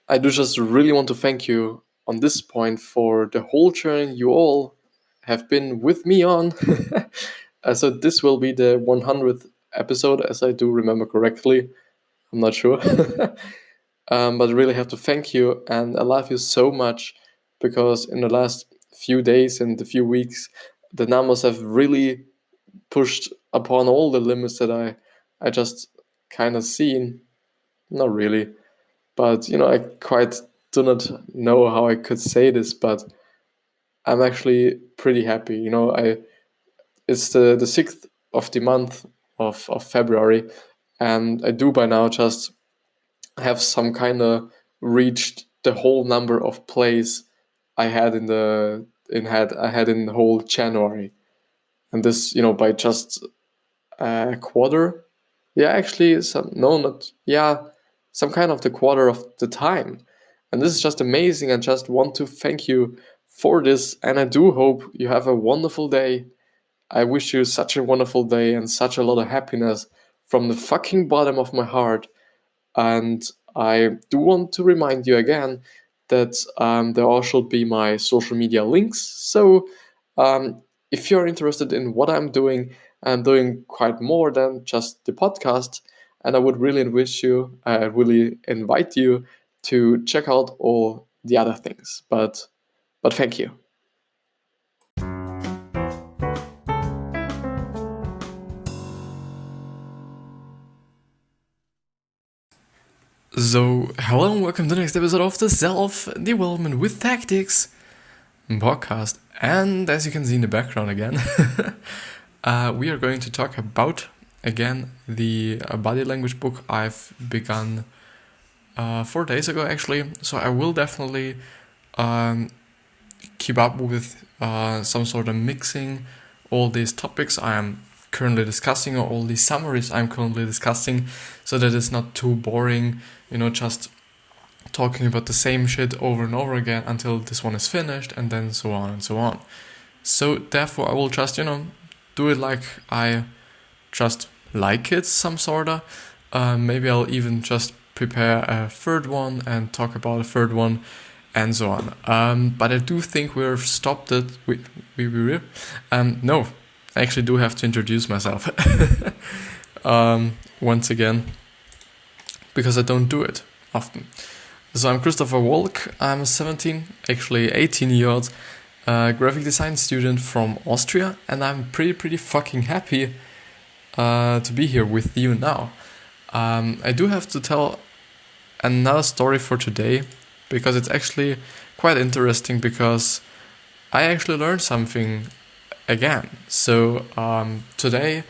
I do just really want to thank you on this point for the whole journey you all have been with me on. So this will be the 100th episode, as I do remember correctly. I'm not sure. But I really have to thank you, and I love you so much because in the last few days and a few weeks, the numbers have really pushed upon all the limits that I just kind of seen. Not really, but I quite do not know how I could say this, but I'm actually pretty happy. I it's the 6th of the month of February, and I do by now just have some kind of reached the whole number of plays I had I had in the whole January, and this by just a quarter. Yeah, actually, some no, not yeah, some kind of the quarter of the time, and this is just amazing. I just want to thank you for this, and I do hope you have a wonderful day. I wish you such a wonderful day and such a lot of happiness from the fucking bottom of my heart. And I do want to remind you again that there all should be my social media links. So if you're interested in what I'm doing quite more than just the podcast. And I would really really invite you to check out all the other things. But thank you. So, hello and welcome to the next episode of the Self Development with Tactics podcast. And as you can see in the background again, we are going to talk about again the body language book I've begun 4 days ago, actually. So, I will definitely keep up with some sort of mixing all these topics I am currently discussing, or all these summaries I'm currently discussing, so that it's not too boring, just talking about the same shit over and over again until this one is finished, and then so on and so on. So therefore I will just, do it like I just like it, some sorta. Maybe I'll even just prepare a third one and talk about a third one, and so on. But I do think we've stopped it. No, I actually do have to introduce myself once again, because I don't do it often. So I'm Christopher Walch. I'm 17, actually 18-year-old graphic design student from Austria, and I'm pretty fucking happy to be here with you now. I do have to tell another story for today, because it's actually quite interesting, because I actually learned something again. So today,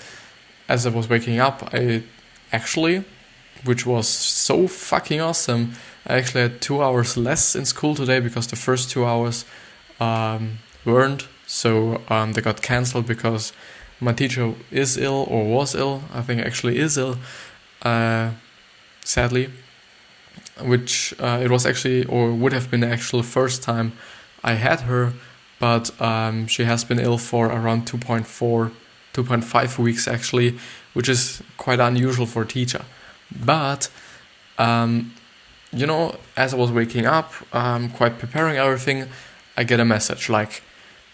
as I was waking up, I actually, which was so fucking awesome, I actually had 2 hours less in school today, because the first 2 hours weren't. So they got cancelled because my teacher is ill, or was ill. I think actually is ill, sadly. Which it was actually, or would have been the actual first time I had her, but she has been ill for around 2.5 weeks actually, which is quite unusual for a teacher. But as I was waking up, quite preparing everything, I get a message like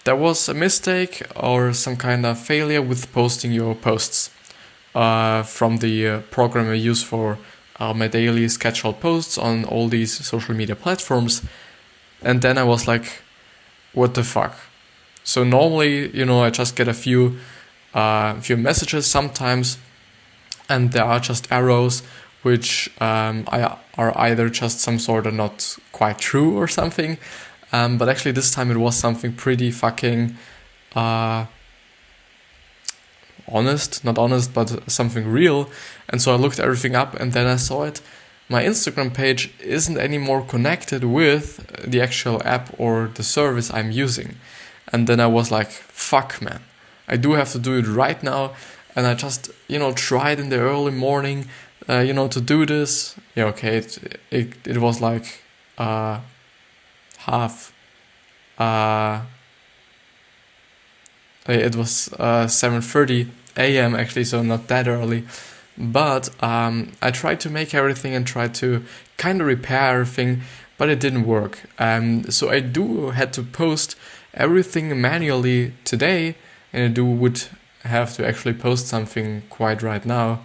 there was a mistake or some kind of failure with posting your posts from the program I use for my daily scheduled posts on all these social media platforms. And then I was like, what the fuck? So normally, I just get a few messages sometimes, and there are just arrows which are either just some sort of not quite true or something. But actually this time it was something pretty fucking honest, not honest, but something real. And so I looked everything up, and then I saw it. My Instagram page isn't anymore connected with the actual app or the service I'm using. And then I was like, fuck, man, I do have to do it right now. And I just, tried in the early morning, to do this. Yeah, okay, it was like half. It was 7:30 a.m. actually, so not that early. But I tried to make everything and tried to kind of repair everything, but it didn't work. So I had to post everything manually today, and I would have to actually post something quite right now,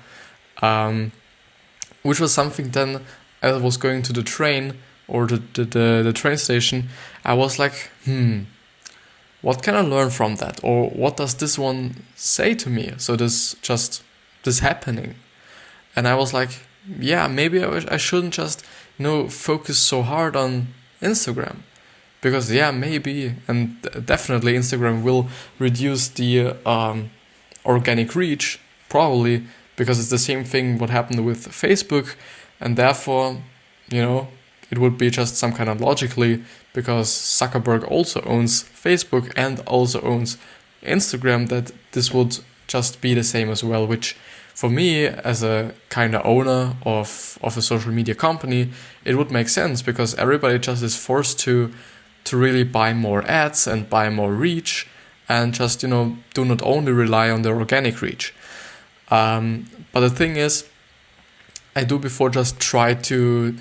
which was something then as I was going to the train or the train station, I was like, what can I learn from that? Or what does this one say to me? So this happening. And I was like, yeah, maybe I shouldn't just, focus so hard on Instagram. Because yeah, maybe, and definitely Instagram will reduce the organic reach, probably, because it's the same thing what happened with Facebook, and therefore, it would be just some kind of logically, because Zuckerberg also owns Facebook and also owns Instagram, that this would just be the same as well, which for me, as a kind of owner of a social media company, it would make sense, because everybody just is forced to really buy more ads and buy more reach, and just, do not only rely on the organic reach. But the thing is, I do before just try to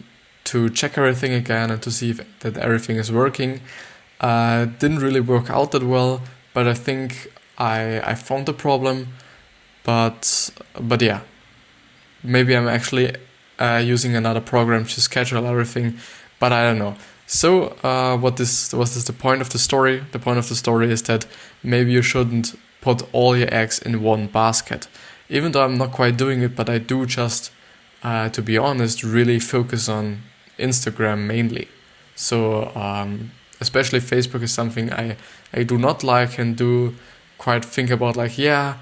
check everything again and to see that everything is working. Didn't really work out that well, but I think I found the problem. But yeah, maybe I'm actually using another program to schedule everything, but I don't know. So what is the point of the story? The point of the story is that maybe you shouldn't put all your eggs in one basket. Even though I'm not quite doing it, but I do just, to be honest, really focus on Instagram mainly. So especially Facebook is something I do not like and do quite think about, like, yeah,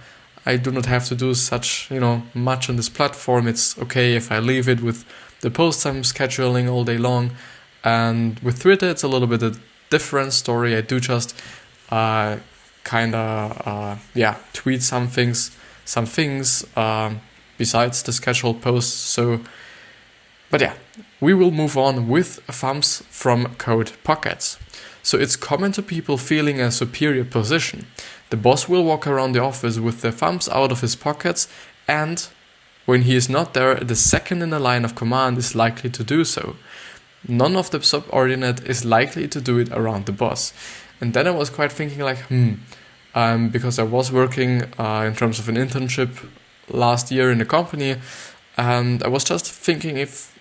I do not have to do such, much on this platform. It's okay if I leave it with the posts I'm scheduling all day long. And with Twitter, it's a little bit a different story. I do just tweet some things besides the scheduled posts. So, but yeah, we will move on with thumbs from Code Pockets. So it's common to people feeling a superior position. The boss will walk around the office with the thumbs out of his pockets, and when he is not there, the second in the line of command is likely to do so. None of the subordinate is likely to do it around the boss. And then I was quite thinking like, because I was working in terms of an internship last year in a company, and I was just thinking if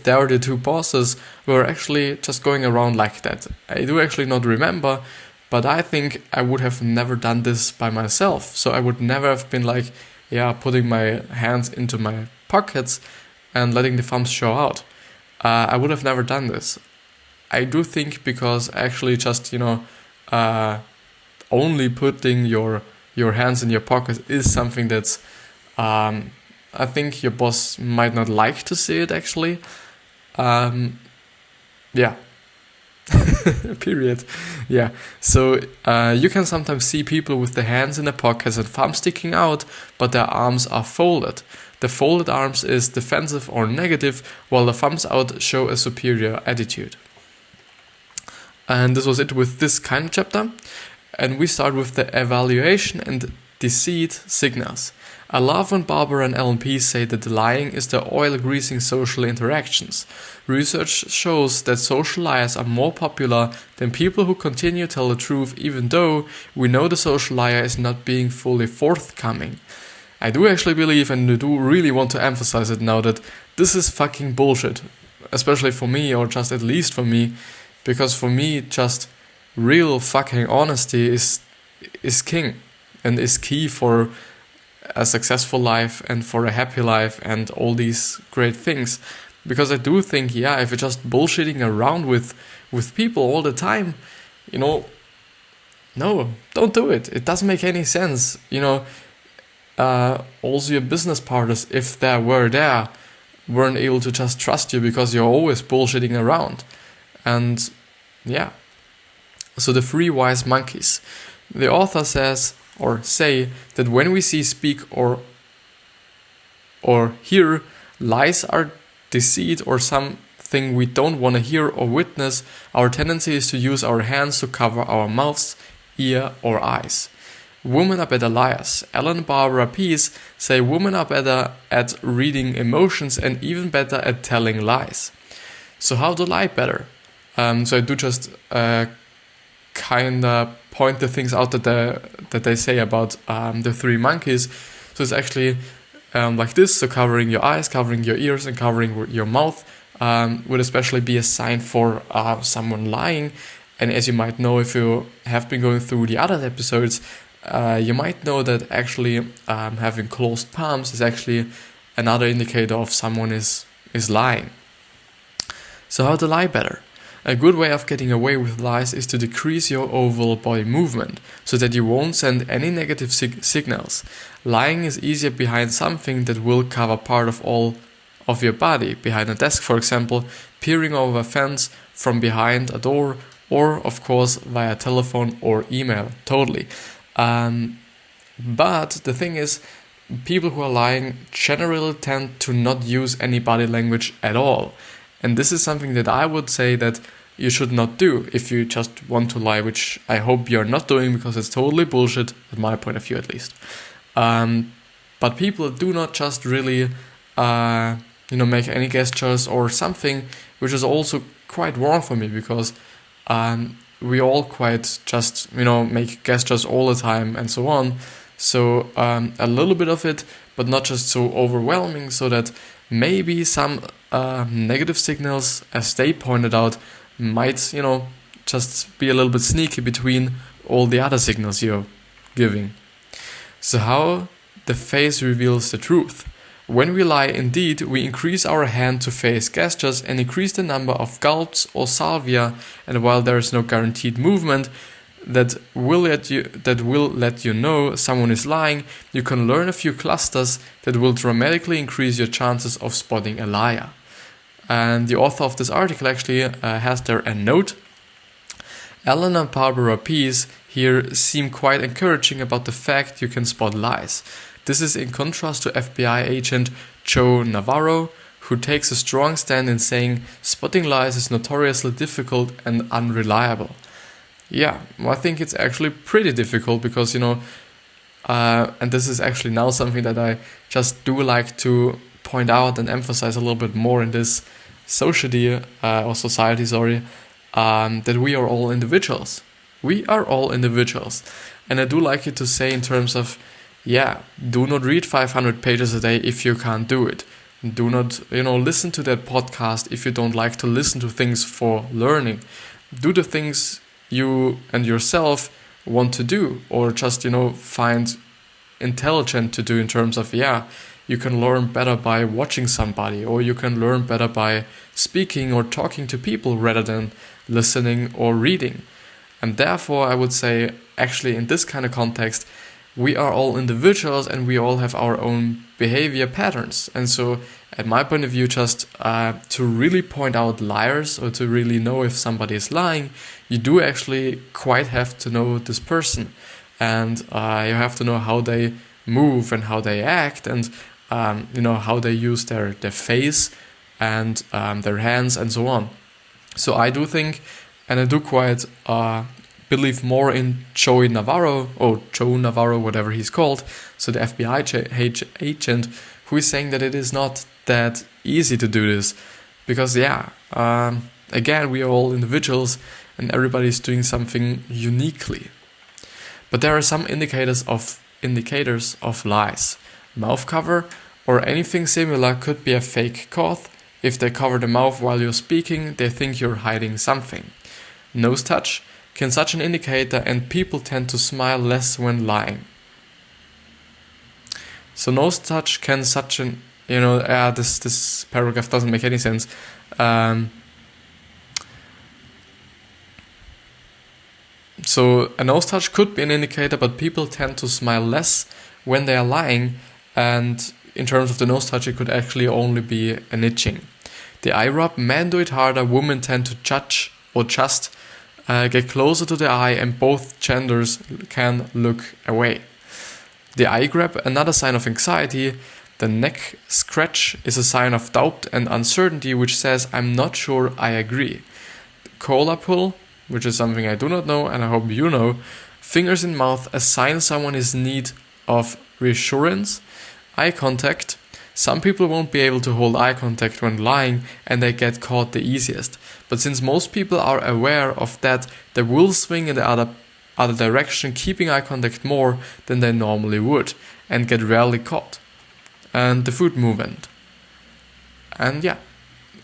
there the two bosses were actually just going around like that. I do actually not remember, but I think I would have never done this by myself. So I would never have been like, putting my hands into my pockets and letting the thumbs show out. I would have never done this. I do think because actually just, only putting your hands in your pockets is something that's, I think your boss might not like to see it actually. Period. Yeah. So you can sometimes see people with their hands in their pockets and thumbs sticking out, but their arms are folded. The folded arms is defensive or negative, while the thumbs out show a superior attitude. And this was it with this kind of chapter. And we start with the evaluation and deceit signals. I love when Barbara and LNP say that lying is the oil greasing social interactions. Research shows that social liars are more popular than people who continue to tell the truth even though we know the social liar is not being fully forthcoming. I do actually believe and do really want to emphasize it now that this is fucking bullshit. Especially for me, or just at least for me. Because for me, just real fucking honesty is king. And is key for a successful life and for a happy life and all these great things. Because I do think, if you're just bullshitting around with people all the time, no, don't do it. It doesn't make any sense. Also your business partners, if they were there, weren't able to just trust you because you're always bullshitting around. And so the 3 wise monkeys. The author says or say that when we see, speak or hear lies are deceit or something we don't want to hear or witness, our tendency is to use our hands to cover our mouths, ear or eyes. Women are better liars. Alan and Barbara Pease say women are better at reading emotions and even better at telling lies. So how to lie better? So I do just kind of point the things out that they say about the three monkeys. So it's actually like this. So covering your eyes, covering your ears, and covering your mouth would especially be a sign for someone lying. And as you might know, if you have been going through the other episodes, you might know that actually having closed palms is actually another indicator of someone is lying. So how to lie better? A good way of getting away with lies is to decrease your overall body movement, so that you won't send any negative signals. Lying is easier behind something that will cover part of all of your body, behind a desk for example, peering over a fence, from behind a door, or of course via telephone or email, totally. But the thing is, people who are lying generally tend to not use any body language at all. And this is something that I would say that you should not do if you just want to lie, which I hope you're not doing because it's totally bullshit, at my point of view at least. But people do not just really, make any gestures or something, which is also quite wrong for me because we all quite just, make gestures all the time and so on. So a little bit of it, but not just so overwhelming, so that maybe some negative signals, as they pointed out, might, just be a little bit sneaky between all the other signals you're giving. So how the face reveals the truth. When we lie, indeed, we increase our hand-to-face gestures and increase the number of gulps or salvia, and while there is no guaranteed movement that will let you know someone is lying, you can learn a few clusters that will dramatically increase your chances of spotting a liar. And the author of this article actually has there a note. Alan and Barbara Pease here seem quite encouraging about the fact you can spot lies. This is in contrast to FBI agent Joe Navarro, who takes a strong stand in saying spotting lies is notoriously difficult and unreliable. Yeah, well, I think it's actually pretty difficult because, and this is actually now something that I just do like to point out and emphasize a little bit more in this society, that we are all individuals. We are all individuals. And I do like it to say in terms of, do not read 500 pages a day if you can't do it. Do not, listen to that podcast if you don't like to listen to things for learning. Do the things you and yourself want to do, or just, find intelligent to do in terms of, you can learn better by watching somebody, or you can learn better by speaking or talking to people rather than listening or reading. And therefore, I would say, actually, in this kind of context, we are all individuals and we all have our own behavior patterns. And so, at my point of view, just to really point out liars or to really know if somebody is lying, you do actually quite have to know this person. And you have to know how they move and how they act and, how they use their face and their hands and so on. So I do think, and I do quite believe more in Joe Navarro, whatever he's called, so the FBI agent, who is saying that it is not that easy to do this, because again, we are all individuals and everybody's doing something uniquely. But there are some indicators of lies. Mouth cover or anything similar could be a fake cough. If they cover the mouth while you're speaking, they think you're hiding something. Nose touch can such an indicator, and people tend to smile less when lying. So nose touch can such an, this paragraph doesn't make any sense. So a nose touch could be an indicator, but people tend to smile less when they are lying, and in terms of the nose touch, it could actually only be an itching. The eye rub, men do it harder, women tend to judge or just get closer to the eye, and both genders can look away. The eye grab, another sign of anxiety. The neck scratch is a sign of doubt and uncertainty, which says, I'm not sure I agree. Collar pull, which is something I do not know and I hope you know. Fingers in mouth, a sign someone is in need of reassurance. Eye contact. Some people won't be able to hold eye contact when lying and they get caught the easiest. But since most people are aware of that, they will swing in the other direction, keeping eye contact more than they normally would and get rarely caught. And the foot movement. And yeah.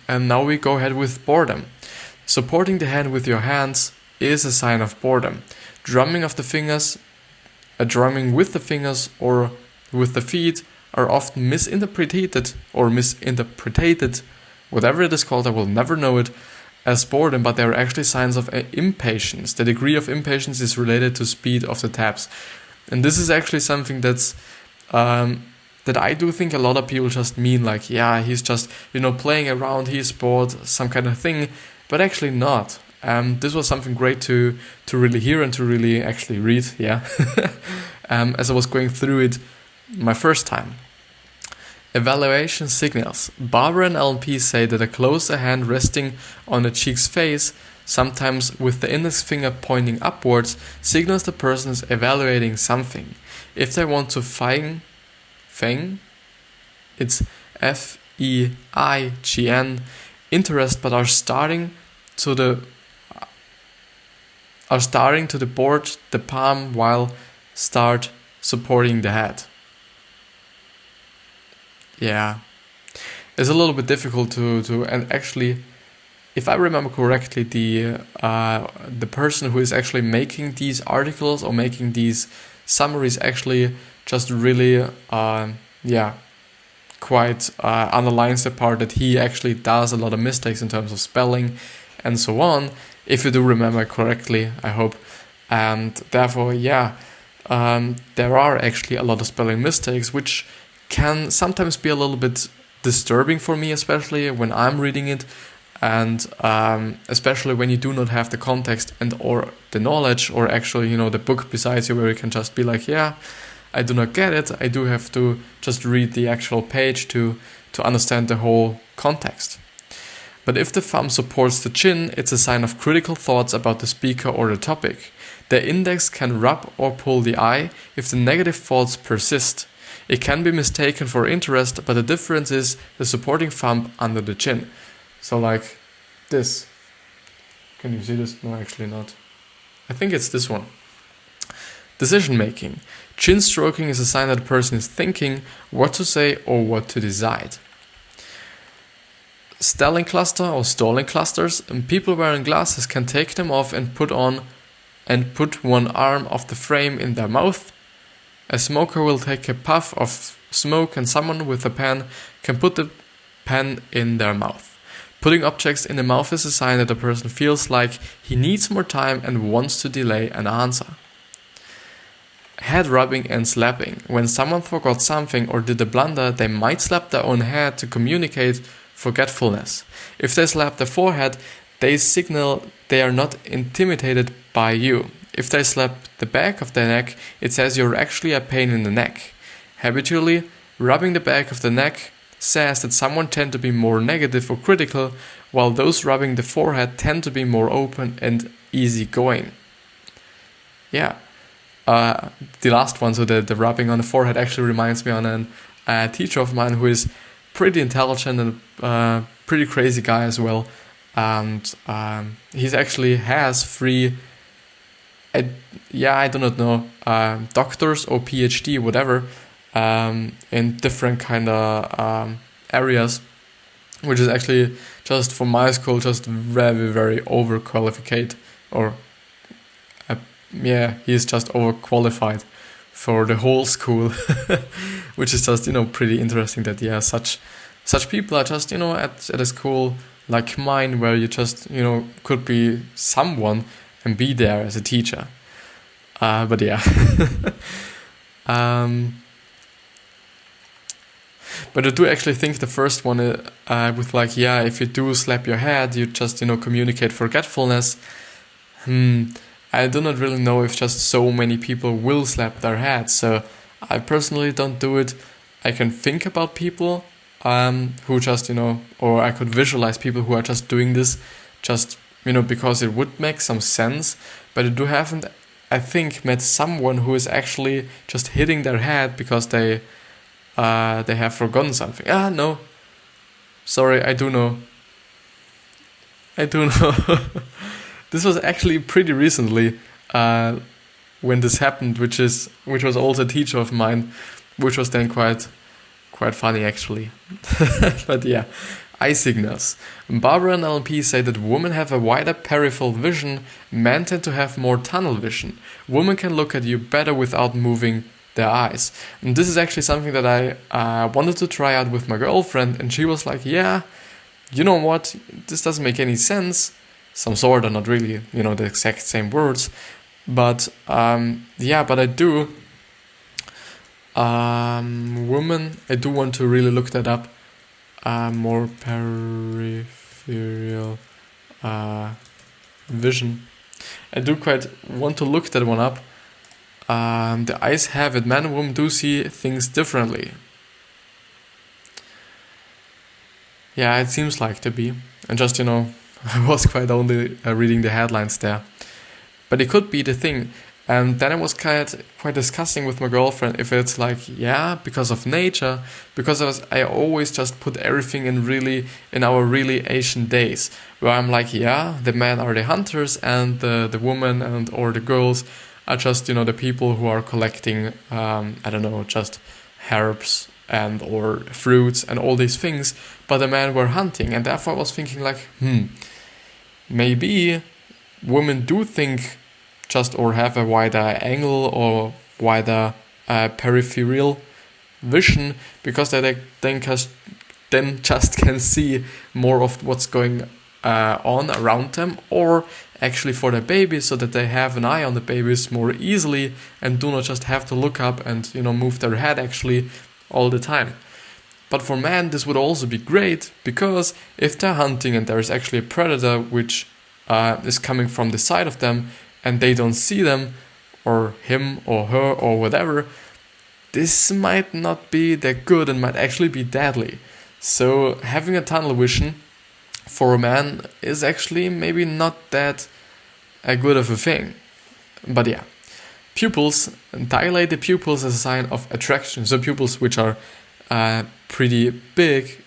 And now we go ahead with boredom. Supporting the hand with your hands is a sign of boredom. Drumming with the fingers or with the feet are often misinterpreted, whatever it is called, I will never know it, as boredom, but they are actually signs of impatience. The degree of impatience is related to speed of the taps. And this is actually something that I do think a lot of people just mean like, yeah, he's just, playing around, he's bored, some kind of thing, but actually not. This was something great to really hear and to really actually read, yeah, as I was going through it my first time. Evaluation signals. Barbara and LNP say that a closer hand resting on a cheek's face, sometimes with the index finger pointing upwards, signals the person is evaluating something. If they want to feign, it's FEIGN, interest, but are starting to the board the palm while start supporting the head. Yeah, it's a little bit difficult to and actually, if I remember correctly, the person who is actually making these articles or making these summaries actually just really quite underlines the part that he actually does a lot of mistakes in terms of spelling and so on, if you do remember correctly, I hope. And therefore, there are actually a lot of spelling mistakes, which can sometimes be a little bit disturbing for me, especially when I'm reading it, and especially when you do not have the context and or the knowledge, or actually, the book besides you, where you can just be like, yeah, I do not get it, I do have to just read the actual page to understand the whole context. But if the thumb supports the chin, it's a sign of critical thoughts about the speaker or the topic. The index can rub or pull the eye if the negative thoughts persist. It can be mistaken for interest, but the difference is the supporting thumb under the chin. So like this. Can you see this? No, actually not. I think it's this one. Decision making. Chin stroking is a sign that a person is thinking what to say or what to decide. Stalling cluster or stalling clusters, and people wearing glasses can take them off and put one arm of the frame in their mouth. A smoker will take a puff of smoke, and someone with a pen can put the pen in their mouth. Putting objects in the mouth is a sign that a person feels like he needs more time and wants to delay an answer. Head rubbing and slapping. When someone forgot something or did a blunder, they might slap their own head to communicate forgetfulness. If they slap the forehead, they signal they are not intimidated by you. If they slap the back of the neck, it says you're actually a pain in the neck. Habitually, rubbing the back of the neck says that someone tend to be more negative or critical, while those rubbing the forehead tend to be more open and easygoing. Yeah. The last one, so the rubbing on the forehead, actually reminds me on a teacher of mine who is pretty intelligent and pretty crazy guy as well. And he's actually has 3, I do not know, doctors or PhD, whatever, in different kind of areas, which is actually just for my school just very, very overqualified, or he's just overqualified for the whole school, which is just, pretty interesting that, such people are just, at a school like mine, where you just, could be someone and be there as a teacher. But yeah. But I do actually think the first one with like, if you do slap your head, you just, communicate forgetfulness. I do not really know if just so many people will slap their heads. So I personally don't do it. I can think about people who just, or I could visualize people who are just doing this just, because it would make some sense. But I do haven't I think, met someone who is actually just hitting their head because they have forgotten something. No, sorry, I do know. I do know. This was actually pretty recently when this happened, which was also a teacher of mine, which was then quite funny actually. But yeah, eye signals. Barbara and LMP say that women have a wider peripheral vision, men tend to have more tunnel vision. Women can look at you better without moving their eyes. And this is actually something that I wanted to try out with my girlfriend, and she was like, yeah, you know what, this doesn't make any sense. Some sort of, not really, the exact same words. But but I do. Women, I do want to really look that up. More peripheral vision. I do quite want to look that one up. The eyes have it. Men and women do see things differently. Yeah, it seems like to be. And just, I was quite only reading the headlines there. But it could be the thing. And then I was quite discussing with my girlfriend if it's like, yeah, because of nature, because I always just put everything in our really ancient days, where I'm like, yeah, the men are the hunters and the women or the girls are just, the people who are collecting, just herbs and or fruits and all these things, but the men were hunting. And therefore I was thinking like, maybe women do think just or have a wider angle or wider peripheral vision because they then just can see more of what's going on around them, or actually for the babies, so that they have an eye on the babies more easily and do not just have to look up and move their head actually all the time. But for men this would also be great, because if they're hunting and there is actually a predator which is coming from the side of them, and they don't see them, or him or her or whatever, this might not be that good and might actually be deadly. So having a tunnel vision for a man is actually maybe not that good of a thing. But yeah, pupils, dilate the pupils as a sign of attraction. So pupils which are pretty big,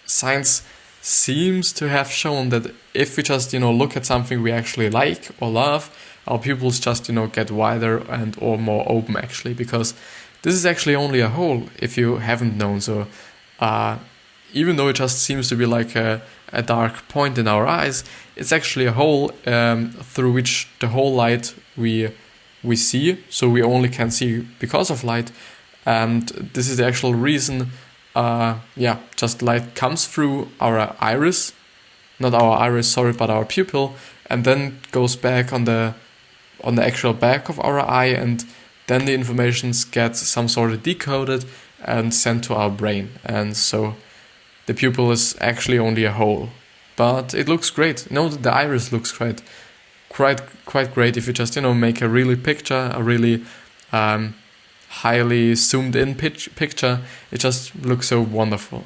science seems to have shown that if we just look at something we actually like or love, our pupils just get wider and or more open actually, because this is actually only a hole, if you haven't known. So even though it just seems to be like a dark point in our eyes, it's actually a hole through which the whole light we see, so we only can see because of light. And this is the actual reason just light comes through our iris, not our iris, sorry, but our pupil, and then goes back on the actual back of our eye, and then the information gets some sort of decoded and sent to our brain. And so the pupil is actually only a hole, but it looks great. The iris looks quite great if you just make a really picture, a really highly zoomed in picture. It just looks so wonderful.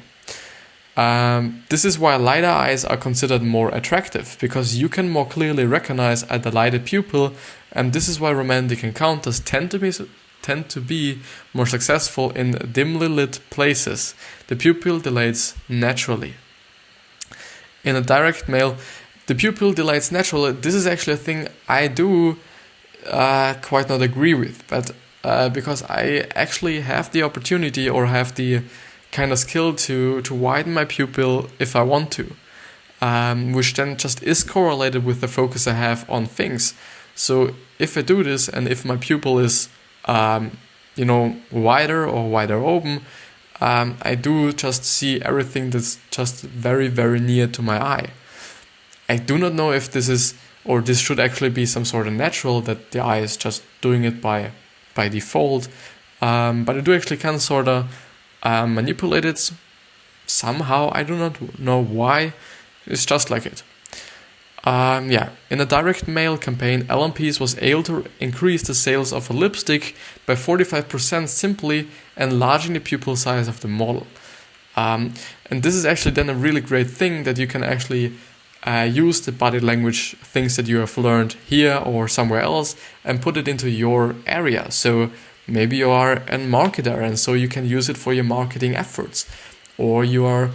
This is why lighter eyes are considered more attractive, because you can more clearly recognize a dilated pupil, and this is why romantic encounters tend to be more successful in dimly lit places. The pupil dilates naturally. In a direct male, the pupil dilates naturally. This is actually a thing I do quite not agree with, but because I actually have the opportunity or have the kind of skill to widen my pupil if I want to, which then just is correlated with the focus I have on things. So if I do this, and if my pupil is wider or wider open, I do just see everything that's just very, very near to my eye. I do not know if this is, or this should actually be some sort of natural, that the eye is just doing it by default, but I do actually can sort of manipulate it somehow. I do not know why. It's just like it. In a direct mail campaign, LMPs was able to increase the sales of a lipstick by 45% simply enlarging the pupil size of the model. And this is actually then a really great thing, that you can actually use the body language things that you have learned here or somewhere else and put it into your area. So maybe you are a marketer and so you can use it for your marketing efforts. Or you are,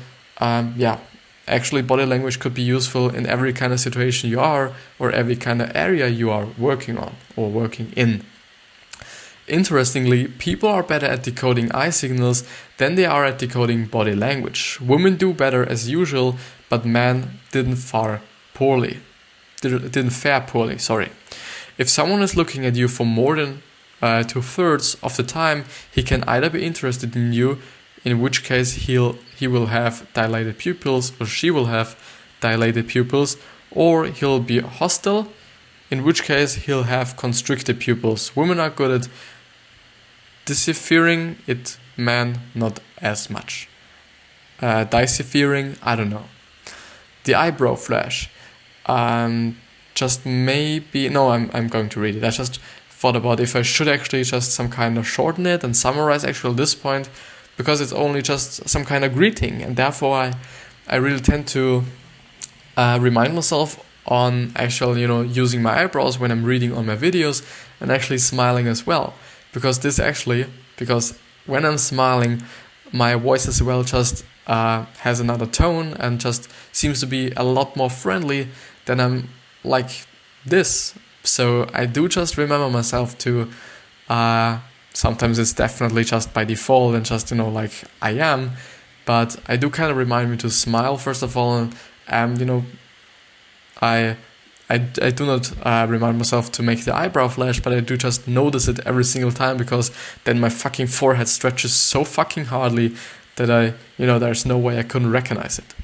actually body language could be useful in every kind of situation you are or every kind of area you are working on or working in. Interestingly, people are better at decoding eye signals than they are at decoding body language. Women do better as usual, but men didn't fare poorly. If someone is looking at you for more than 2/3 of the time, he can either be interested in you, in which case he will have dilated pupils, or she will have dilated pupils, or he'll be hostile, in which case he'll have constricted pupils. Women are good at deciphering it, men not as much. Deciphering, I don't know. The eyebrow flash. I'm going to read it. I just thought about if I should actually just some kind of shorten it and summarize actually this point, because it's only just some kind of greeting, and therefore I really tend to remind myself on actually, using my eyebrows when I'm reading on my videos and actually smiling as well. Because when I'm smiling, my voice as well just has another tone and just seems to be a lot more friendly than I'm like this. So I do just remember myself to, sometimes it's definitely just by default and just, like I am, but I do kind of remind me to smile first of all, and I do not remind myself to make the eyebrow flash, but I do just notice it every single time, because then my fucking forehead stretches so fucking hardly that there's no way I couldn't recognize it.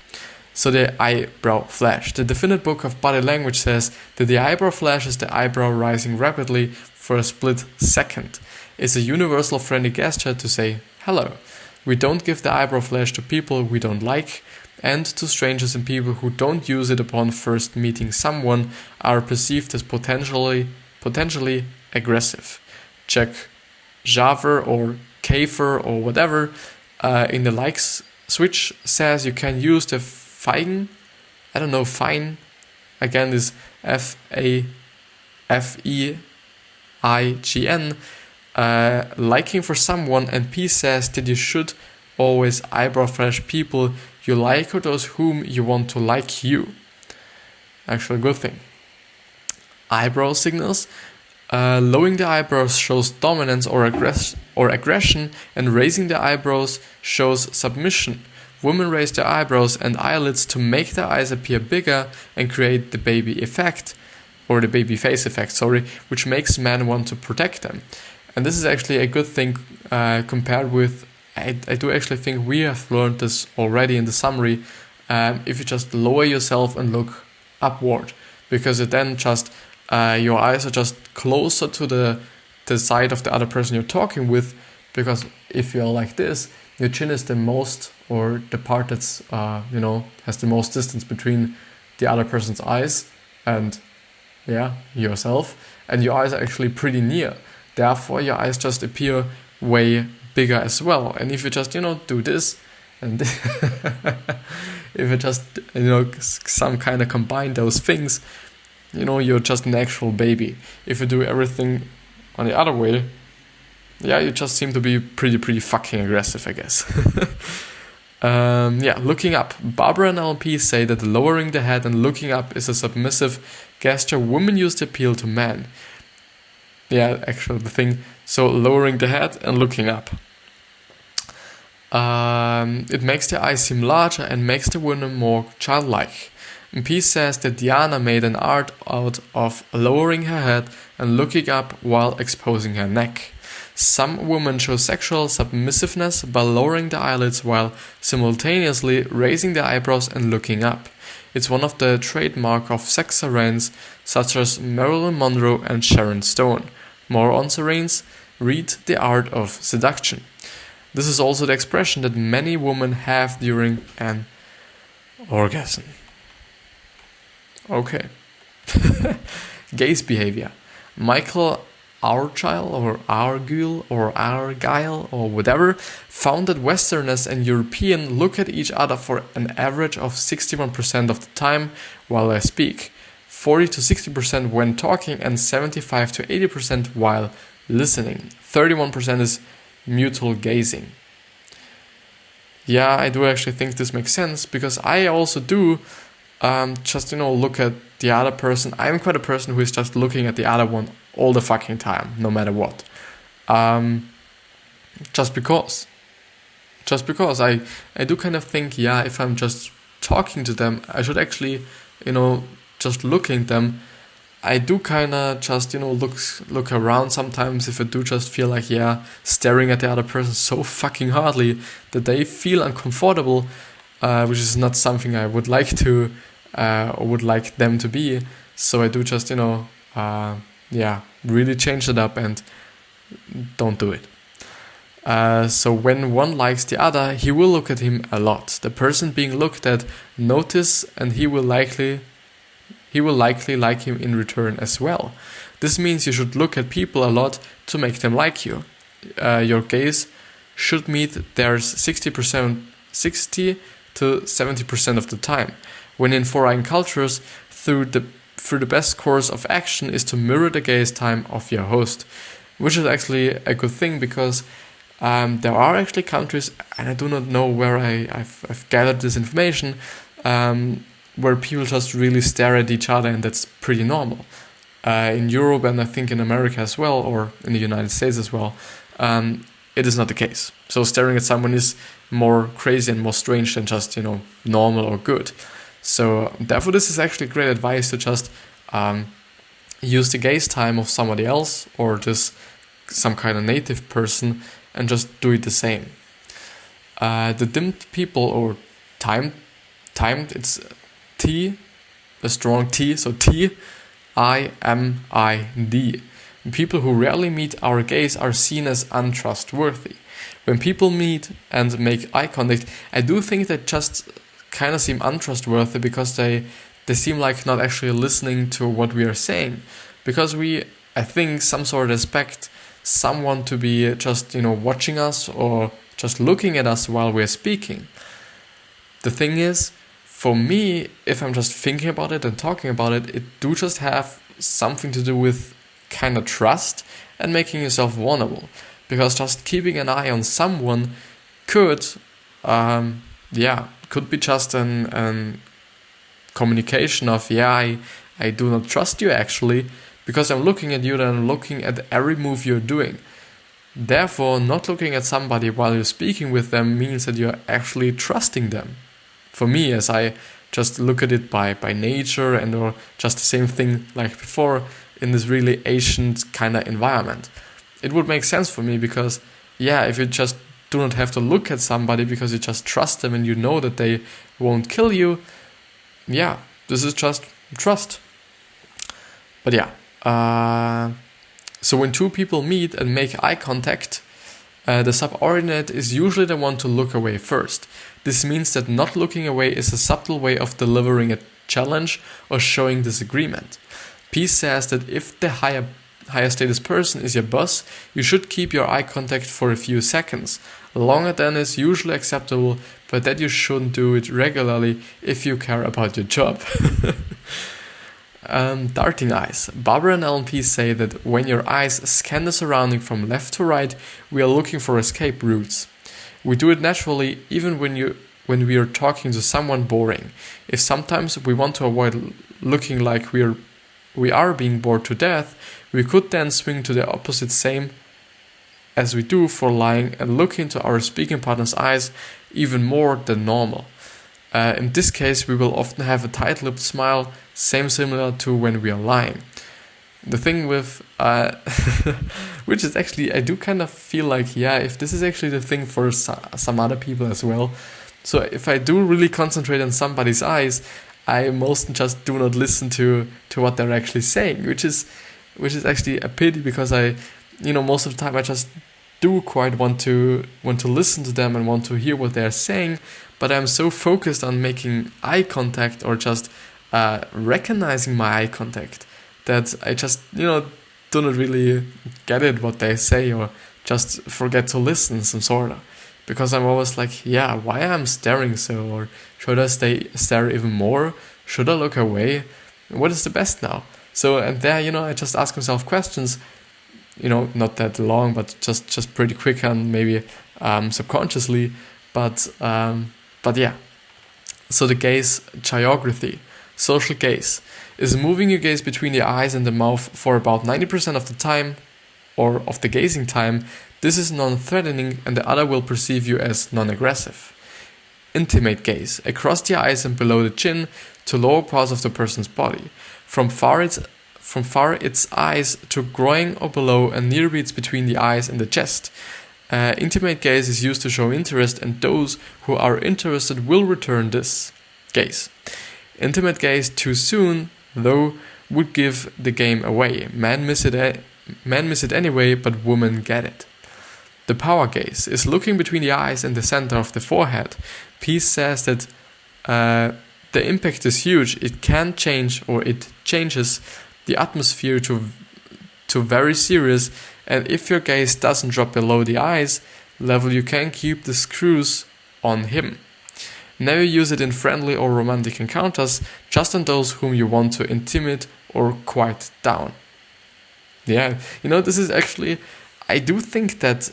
So the eyebrow flash. The definite book of body language says that the eyebrow flash is the eyebrow rising rapidly for a split second. It's a universal friendly gesture to say hello. We don't give the eyebrow flash to people we don't like, and to strangers, and people who don't use it upon first meeting someone are perceived as potentially aggressive. Check Javer or Kafer or whatever in the likes switch says you can use the feigen, fine, again is FAFEIGN, liking for someone, and P says that you should always eyebrow flash people you like or those whom you want to like you. Actually a good thing. Eyebrow signals. Lowering the eyebrows shows dominance or aggression, and raising the eyebrows shows submission. Women raise their eyebrows and eyelids to make their eyes appear bigger and create the baby face effect, which makes men want to protect them. And this is actually a good thing compared with, I do actually think we have learned this already in the summary, if you just lower yourself and look upward, because it then just, your eyes are just closer to the side of the other person you're talking with, because if you're like this, your chin is the most, or the part that's, has the most distance between the other person's eyes and, yourself. And your eyes are actually pretty near. Therefore, your eyes just appear way bigger as well. And if you just, do this, and if you just, some kind of combine those things, you're just an actual baby. If you do everything on the other way, you just seem to be pretty fucking aggressive, I guess. Looking up. Barbara and LP say that lowering the head and looking up is a submissive gesture women use to appeal to men. Yeah, actually the thing. So lowering the head and looking up. It makes the eyes seem larger and makes the woman more childlike. And P says that Diana made an art out of lowering her head and looking up while exposing her neck. Some women show sexual submissiveness by lowering the eyelids while simultaneously raising the eyebrows and looking up. It's one of the trademark of sex sirens such as Marilyn Monroe and Sharon Stone. More on sirens, read The Art of Seduction. This is also the expression that many women have during an orgasm. Okay. Gaze behavior. Michael Argyle or Argyll or Argyle or whatever found that Westerners and European look at each other for an average of 61% of the time while they speak, 40 to 60% when talking, and 75 to 80% while listening. 31% is mutual gazing. Yeah, I do actually think this makes sense, because I also do just, look at the other person. I'm quite a person who is just looking at the other one all the fucking time, no matter what. Just because I do kind of think, if I'm just talking to them, I should actually, just looking at them. I do kind of just, look around sometimes if I do just feel like, staring at the other person so fucking hardly that they feel uncomfortable, which is not something I would like to, or would like them to be. So I do just, really change it up and don't do it. So when one likes the other, he will look at him a lot. The person being looked at notice, and he will likely like him in return as well. This means you should look at people a lot to make them like you. Your gaze should meet theirs 60 to 70% of the time. When in foreign cultures, through the best course of action is to mirror the gaze time of your host, which is actually a good thing, because there are actually countries, and I do not know where I've gathered this information, where people just really stare at each other, and that's pretty normal. In Europe, and I think in America as well, or in the United States as well, it is not the case. So staring at someone is more crazy and more strange than just, normal or good. So therefore, this is actually great advice to just use the gaze time of somebody else, or just some kind of native person, and just do it the same. The dimmed people, or timed, it's T, a strong T, so T-I-M-I-D. People who rarely meet our gaze are seen as untrustworthy. When people meet and make eye contact, I do think they just kind of seem untrustworthy, because they seem like not actually listening to what we are saying. Because we, I think, some sort of expect someone to be just, watching us or just looking at us while we're speaking. The thing is, for me, if I'm just thinking about it and talking about it, it do just have something to do with kind of trust and making yourself vulnerable. Because just keeping an eye on someone could be just an communication of, I do not trust you actually, because I'm looking at you and I'm looking at every move you're doing. Therefore, not looking at somebody while you're speaking with them means that you're actually trusting them. For me, as I just look at it by nature, and or just the same thing like before in this really ancient kind of environment, it would make sense for me, because if you just do not have to look at somebody because you just trust them and you know that they won't kill you, this is just trust. But so when two people meet and make eye contact, the subordinate is usually the one to look away first. This means that not looking away is a subtle way of delivering a challenge or showing disagreement. Peace says that if the higher status person is your boss, you should keep your eye contact for a few seconds. Longer than is usually acceptable, but that you shouldn't do it regularly if you care about your job. Darting eyes. Barbara and LNP say that when your eyes scan the surrounding from left to right, we are looking for escape routes. We do it naturally even when we are talking to someone boring. If sometimes we want to avoid looking like we are being bored to death, we could then swing to the opposite, same as we do for lying, and look into our speaking partner's eyes even more than normal. In this case, we will often have a tight-lipped smile, similar to when we are lying. The thing with, which is actually, I do kind of feel like, if this is actually the thing for some other people as well. So if I do really concentrate on somebody's eyes, I mostly just do not listen to what they're actually saying, which is actually a pity, because I, most of the time I just do quite want to listen to them and want to hear what they're saying, but I'm so focused on making eye contact, or just recognizing my eye contact, that I just, do not really get it what they say, or just forget to listen some sort of. Because I'm always like, yeah, why am I staring so? Or should I stare even more? Should I look away? What is the best now? So, and there, I just ask myself questions, not that long, but just pretty quick and maybe subconsciously. But yeah. So the gaze choreography, social gaze, is moving your gaze between the eyes and the mouth for about 90% of the time, or of the gazing time. This is non-threatening, and the other will perceive you as non-aggressive. Intimate gaze, across the eyes and below the chin to lower parts of the person's body. From far its eyes to groin or below, and near beats between the eyes and the chest. Intimate gaze is used to show interest, and those who are interested will return this gaze. Intimate gaze too soon, though, would give the game away. Men miss it anyway, but women get it. The power gaze is looking between the eyes and the center of the forehead. Peace says that the impact is huge. It can change, or it changes the atmosphere to very serious, and if your gaze doesn't drop below the eyes level, you can keep the screws on him. Never use it in friendly or romantic encounters, just on those whom you want to intimidate or quiet down. Yeah, this is actually, I do think that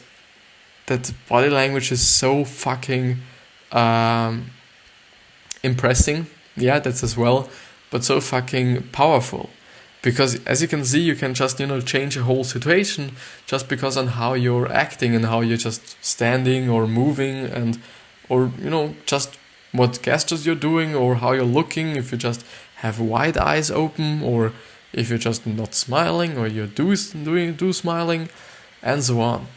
body language is so fucking impressing. Yeah, that's as well, but so fucking powerful. Because as you can see, you can just, change a whole situation just because on how you're acting and how you're just standing or moving, and, or, just what gestures you're doing or how you're looking, if you just have wide eyes open, or if you're just not smiling, or you do smiling, and so on.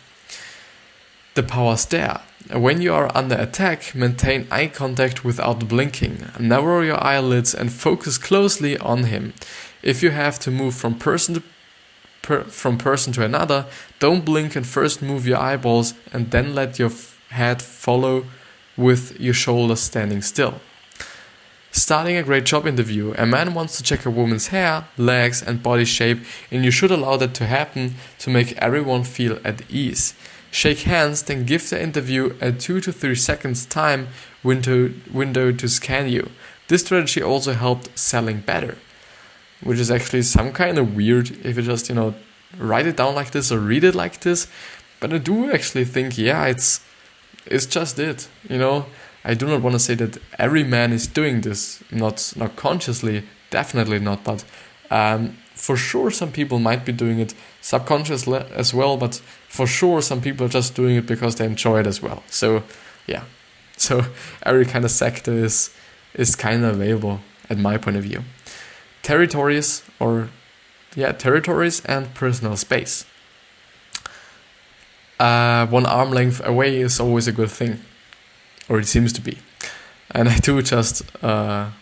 The power stare. When you are under attack, maintain eye contact without blinking. Narrow your eyelids and focus closely on him. If you have to move from person to another, don't blink and first move your eyeballs and then let your head follow with your shoulders standing still. Starting a great job interview. A man wants to check a woman's hair, legs and body shape, and you should allow that to happen to make everyone feel at ease. Shake hands, then give the interview a 2 to 3 seconds time window to scan you. This strategy also helped selling better, which is actually some kind of weird if you just, write it down like this or read it like this. But I do actually think, yeah, it's just it, I do not want to say that every man is doing this, not consciously, definitely not, but for sure some people might be doing it subconsciously as well, but for sure some people are just doing it because they enjoy it as well. So yeah, so every kind of sector is kind of available at my point of view. Territories and personal space. 1 arm length away is always a good thing, or it seems to be. And I do just, I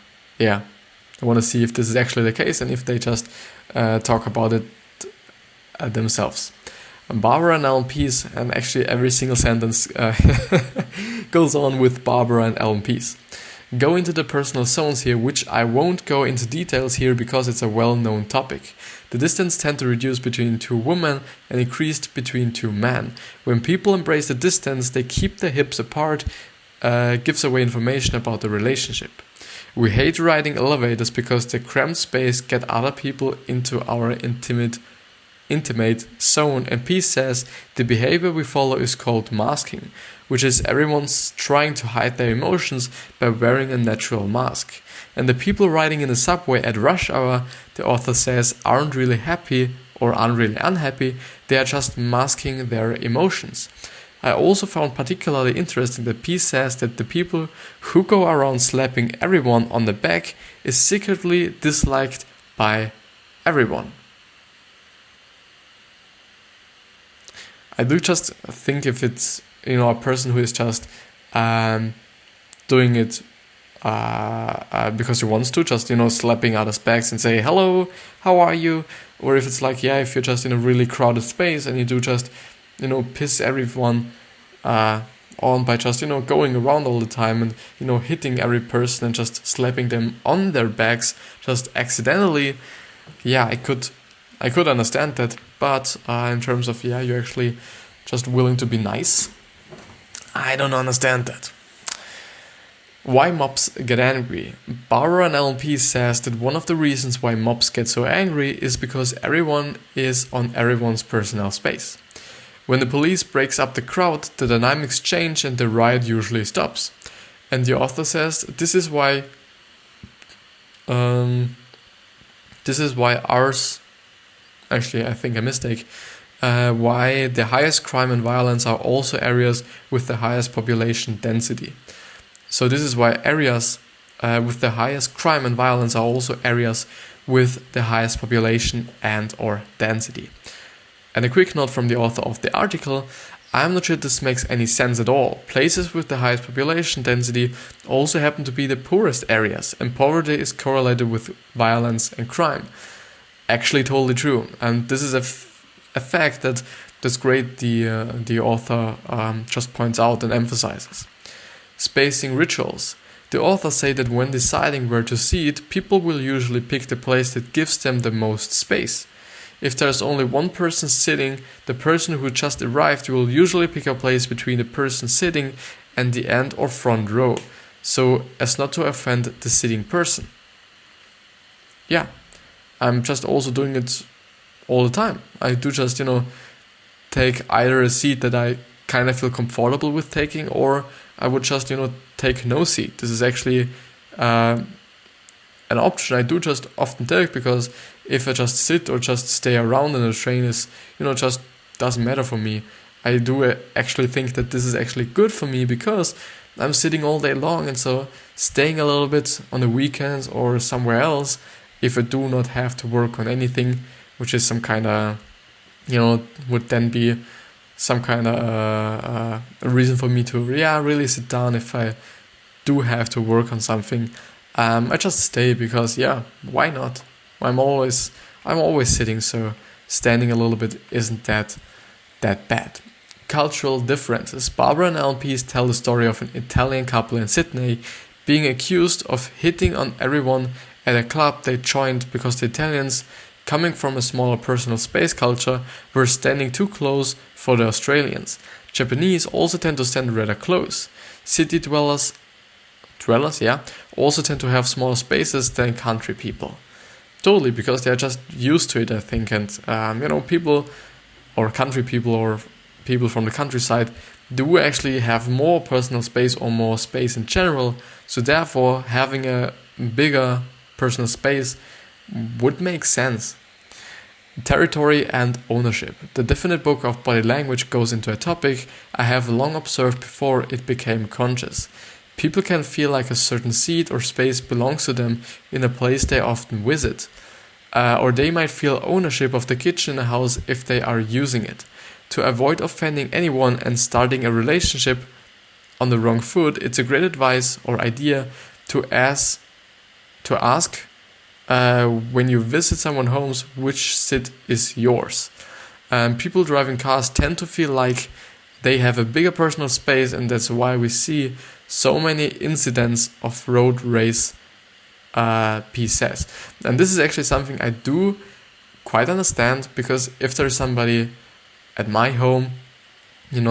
want to see if this is actually the case and if they just talk about it themselves. Barbara and Ellen Pease, and actually every single sentence goes on with Barbara and Ellen Pease. Go into the personal zones here, which I won't go into details here because it's a well-known topic. The distance tend to reduce between 2 women and increased between 2 men. When people embrace the distance, they keep their hips apart, gives away information about the relationship. We hate riding elevators because the cramped space get other people into our intimate zone, and Peace says the behavior we follow is called masking, which is everyone's trying to hide their emotions by wearing a natural mask. And the people riding in the subway at rush hour, the author says, aren't really happy or aren't really unhappy, they are just masking their emotions. I also found particularly interesting that Peace says that the people who go around slapping everyone on the back is secretly disliked by everyone. I do just think if it's, a person who is just doing it because he wants to, just, slapping others' backs and say, hello, how are you? Or if it's like, if you're just in a really crowded space and you do just, piss everyone on by just, going around all the time and, hitting every person and just slapping them on their backs just accidentally. Yeah, I could understand that. but in terms of, yeah, you're actually just willing to be nice, I don't understand that. Why mobs get angry? Barbara and LNP says that one of the reasons why mobs get so angry is because everyone is on everyone's personal space. When the police breaks up the crowd, the dynamics change and the riot usually stops. And the author says this is why ours, actually I think a mistake, why the highest crime and violence are also areas with the highest population density. So this is why areas with the highest crime and violence are also areas with the highest population and or density. And a quick note from the author of the article, I'm not sure this makes any sense at all. Places with the highest population density also happen to be the poorest areas, and poverty is correlated with violence and crime. Actually totally true, and this is a fact that's great the author just points out and emphasizes. Spacing rituals. The authors say that when deciding where to seat, people will usually pick the place that gives them the most space. If there's only one person sitting, the person who just arrived will usually pick a place between the person sitting and the end or front row, so as not to offend the sitting person. Yeah, I'm just also doing it all the time. I do just, take either a seat that I kind of feel comfortable with taking, or I would just, take no seat. This is actually an option I do just often take, because if I just sit or just stay around in the train is, just doesn't matter for me. I do actually think that this is actually good for me because I'm sitting all day long, and so staying a little bit on the weekends or somewhere else, if I do not have to work on anything, which is some kind of, would then be some kind of a reason for me to really sit down if I do have to work on something. I just stay because why not? I'm always sitting, so standing a little bit isn't that bad. Cultural differences. Barbara and LPs tell the story of an Italian couple in Sydney being accused of hitting on everyone at a club they joined because the Italians, coming from a smaller personal space culture, were standing too close for the Australians. Japanese also tend to stand rather close. City dwellers also tend to have smaller spaces than country people. Totally, because they're just used to it, I think, and people or country people or people from the countryside do actually have more personal space or more space in general, so therefore having a bigger personal space would make sense. Territory and ownership. The definite book of body language goes into a topic I have long observed before it became conscious. People can feel like a certain seat or space belongs to them in a place they often visit. Or they might feel ownership of the kitchen in a house if they are using it. To avoid offending anyone and starting a relationship on the wrong foot, it's a great advice or idea to ask when you visit someone's homes which seat is yours. People driving cars tend to feel like they have a bigger personal space, and that's why we see so many incidents of road race pieces. And this is actually something I do quite understand, because if there's somebody at my home,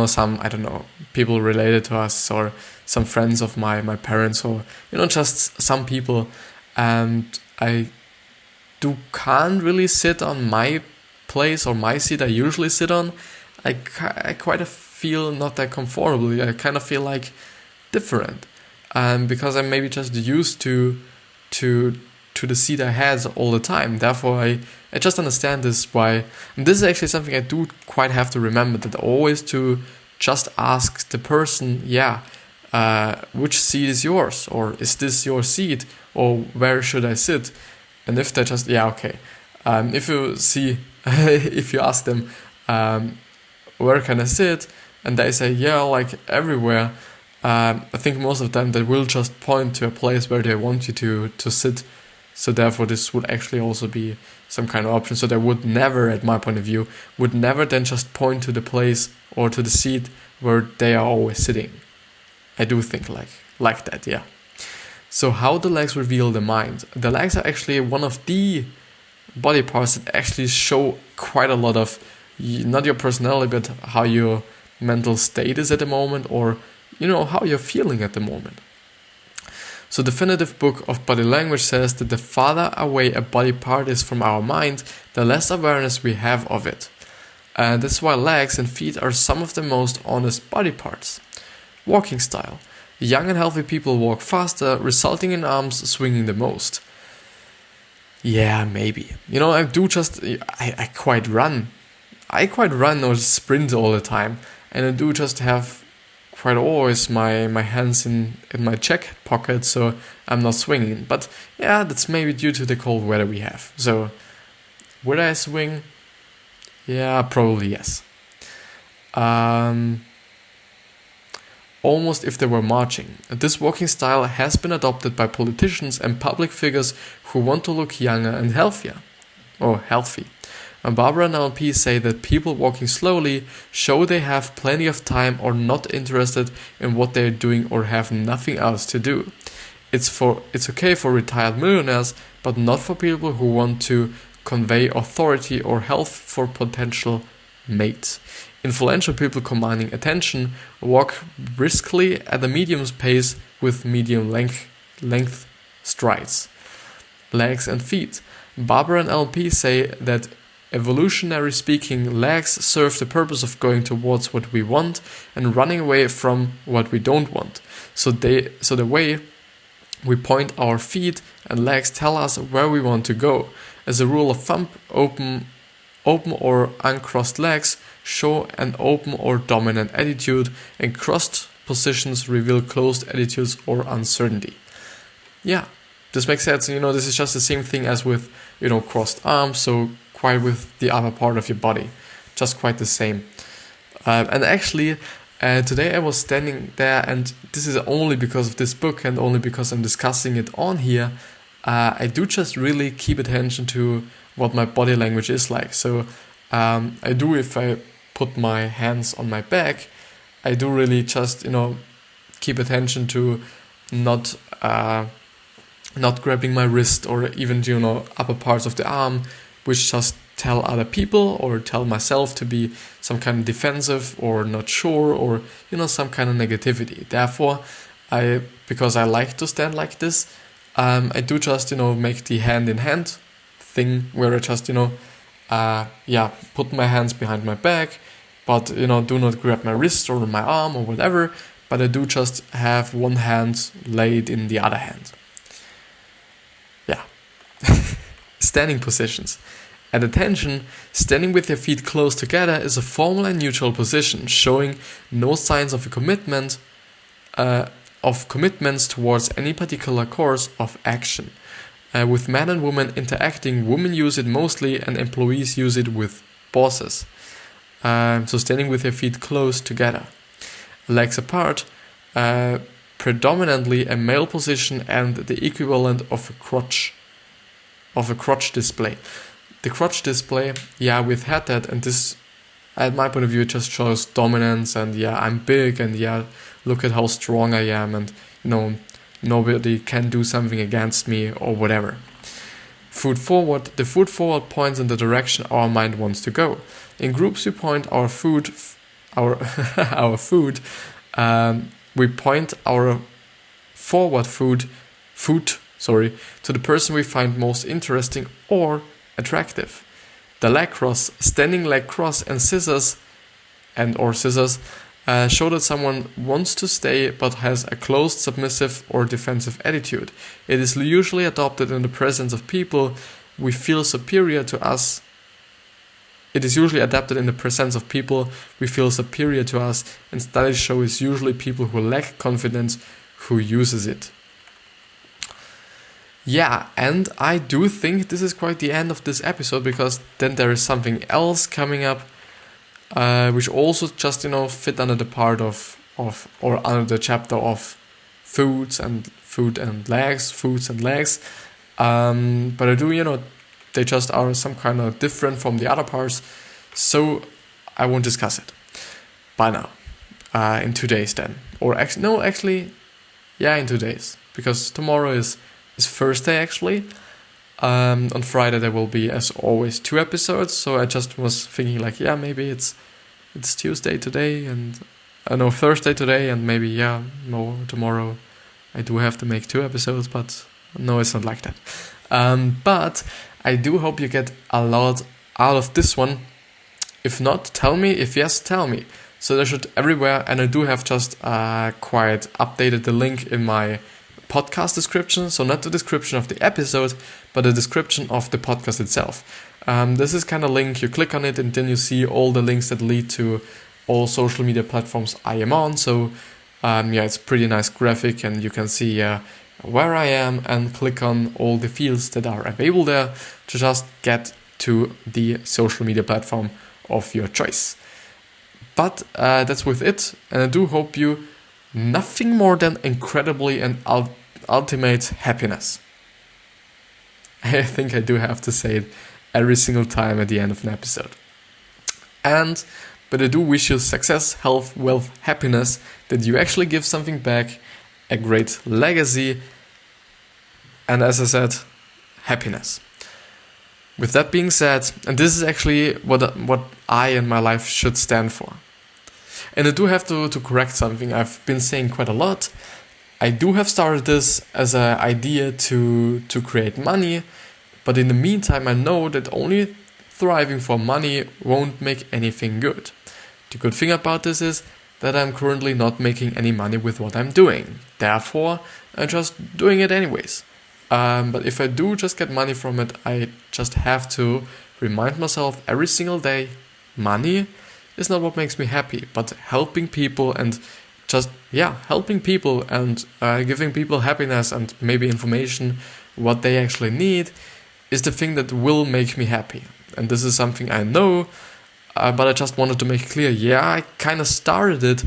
some, I don't know, people related to us or some friends of my parents, or, just some people, and I can't really sit on my place or my seat I usually sit on, I quite feel not that comfortable. I kind of feel like different, because I'm maybe just used to the seat I had all the time. Therefore, I just understand this why. And this is actually something I do quite have to remember, that always to just ask the person, which seat is yours, or is this your seat, or where should I sit? And if they just okay, if you see, if you ask them, where can I sit, and they say like everywhere, I think most of them they will just point to a place where they want you to sit. So therefore, this would actually also be some kind of option. So they would never, at my point of view, would never then just point to the place or to the seat where they are always sitting. I do think like that, yeah. So how the legs reveal the mind. The legs are actually one of the body parts that actually show quite a lot of not your personality, but how your mental state is at the moment, or how you're feeling at the moment. So Definitive Book of Body Language says that the farther away a body part is from our mind, the less awareness we have of it. And that's why legs and feet are some of the most honest body parts. Walking style. Young and healthy people walk faster, resulting in arms swinging the most. Yeah, maybe. I quite run. I quite run or sprint all the time. And I do just have quite always my hands in my jacket pocket, so I'm not swinging. But yeah, that's maybe due to the cold weather we have. So, would I swing? Yeah, probably yes. Almost if they were marching. This walking style has been adopted by politicians and public figures who want to look younger and healthier. Or healthy. And Barbara and LP say that people walking slowly show they have plenty of time or not interested in what they are doing or have nothing else to do. It's okay for retired millionaires, but not for people who want to convey authority or health for potential mates. Influential people commanding attention walk briskly at a medium pace with medium length strides. Legs and feet. Barbara and LP say that evolutionary speaking, legs serve the purpose of going towards what we want and running away from what we don't want. So the way we point our feet and legs tell us where we want to go. As a rule of thumb, open or uncrossed legs show an open or dominant attitude, and crossed positions reveal closed attitudes or uncertainty. Yeah, this makes sense. This is just the same thing as with, crossed arms, so quite with the upper part of your body. Just quite the same. And actually, today I was standing there, and this is only because of this book and only because I'm discussing it on here. I do just really keep attention to what my body language is like. So I do, if I put my hands on my back, I do really just, keep attention to not grabbing my wrist or even, upper parts of the arm, which just tell other people or tell myself to be some kind of defensive or not sure or, some kind of negativity. Therefore, because I like to stand like this, I do just, make the hand-in-hand thing where I just, put my hands behind my back, but, do not grab my wrist or my arm or whatever, but I do just have one hand laid in the other hand. Yeah. Standing positions. At attention, standing with your feet close together is a formal and neutral position, showing no signs of a commitments towards any particular course of action. With men and women interacting, women use it mostly and employees use it with bosses. So standing with your feet close together. Legs apart, predominantly a male position and the equivalent of a crotch display. The crotch display, we've had that, and this, at my point of view, just shows dominance and I'm big and look at how strong I am and nobody can do something against me or whatever. Foot forward. The foot forward points in the direction our mind wants to go. In groups, we point our foot. We point our forward foot to the person we find most interesting or attractive. The leg cross, standing leg cross, and scissors show that someone wants to stay but has a closed, submissive, or defensive attitude. It is usually adopted in the presence of people we feel superior to us. It is usually adapted in the presence of people we feel superior to us, and studies show it's usually people who lack confidence who uses it. Yeah, and I do think this is quite the end of this episode, because then there is something else coming up, which also just fit under the part of or under the chapter of foods and legs. But I do they just are some kind of different from the other parts, so I won't discuss it by now. In 2 days then, in 2 days, because tomorrow is Thursday actually. On Friday there will be, as always, 2 episodes. So I just was thinking like, yeah, maybe it's Tuesday today and Thursday today, and maybe no, tomorrow I do have to make 2 episodes, but no, it's not like that. But I do hope you get a lot out of this one. If not, tell me. If yes, tell me. So there should everywhere, and I do have just quite updated the link in my podcast description. So not the description of the episode, but the description of the podcast itself. This is kind of link, you click on it and then you see all the links that lead to all social media platforms I am on. So it's pretty nice graphic, and you can see where I am and click on all the fields that are available there to just get to the social media platform of your choice. But that's with it, and I do hope you nothing more than incredibly and ultimate happiness. I think I do have to say it every single time at the end of an episode. But I do wish you success, health, wealth, happiness, that you actually give something back, a great legacy, and as I said, happiness. With that being said, and this is actually what I and my life should stand for. And I do have to correct something I've been saying quite a lot. I do have started this as an idea to create money, but in the meantime I know that only thriving for money won't make anything good. The good thing about this is that I'm currently not making any money with what I'm doing. Therefore, I'm just doing it anyways. But if I do just get money from it, I just have to remind myself every single day, money is not what makes me happy, but helping people and helping people and giving people happiness and maybe information, what they actually need, is the thing that will make me happy. And this is something I know, but I just wanted to make clear, I kind of started it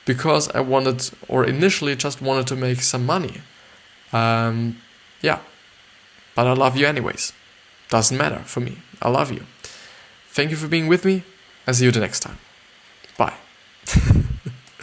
because I wanted, or initially just wanted to make some money. But I love you anyways. Doesn't matter for me. I love you. Thank you for being with me. I'll see you the next time. Bye.